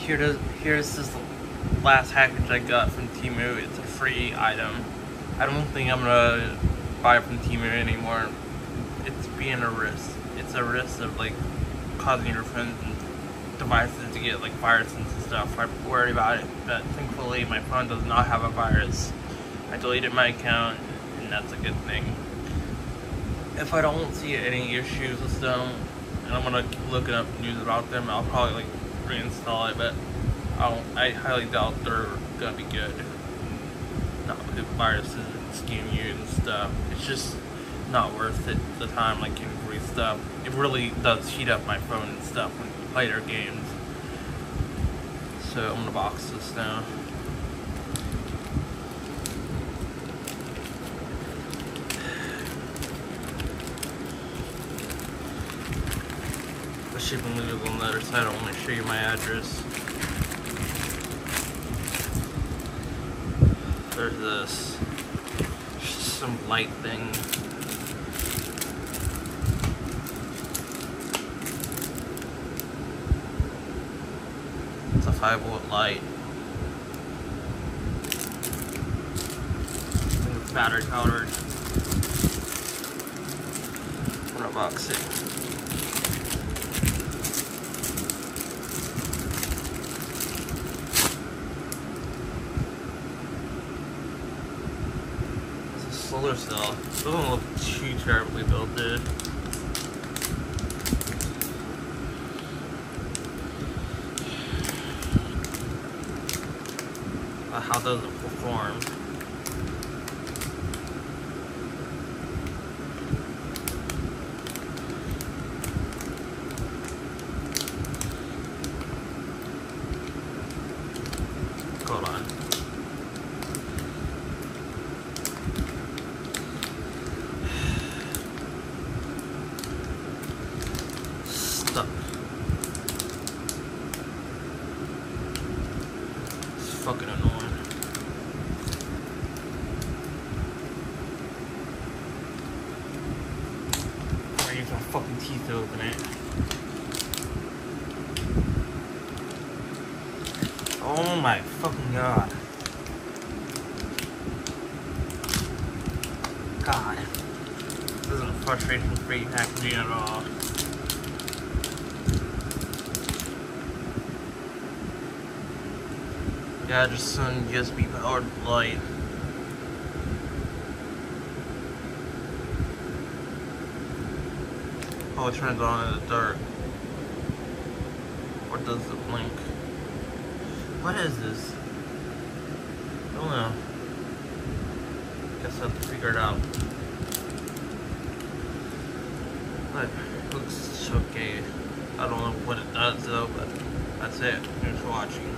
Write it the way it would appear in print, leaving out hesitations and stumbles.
Here's this last package I got from Temu. It's a free item. I don't think I'm gonna buy from Temu anymore. It's being a risk. It's a risk of like causing your friends and devices to get like viruses and stuff. I'm worried about it, but thankfully my phone does not have a virus. I deleted my account, and that's a good thing. If I don't see any issues with them, and I'm gonna keep looking up news about them, I'll probably like reinstall it, but I highly doubt they're gonna be good. Not with viruses and scamming you and stuff. It's just not worth it, the time, like getting free stuff. It really does heat up my phone and stuff when you play their games. So I'm gonna box this now. The shipping label on the other side. I don't want to show you my address. There's this. Just some light thing. It's a 5-volt light. I think it's battery powered. I'm gonna box it. Solar cell. It doesn't look too terribly built, dude. How does it perform? Hold on. Stuck. It's fucking annoying. I use my fucking teeth to open it. Oh my fucking god. God. This isn't frustration-free packaging at all. Yeah, just some USB powered light. Oh, it turns on in the dark. Or does it blink? What is this? I don't know. Guess I have to figure it out. But it looks okay. I don't know what it does though, but that's it. Thanks for watching.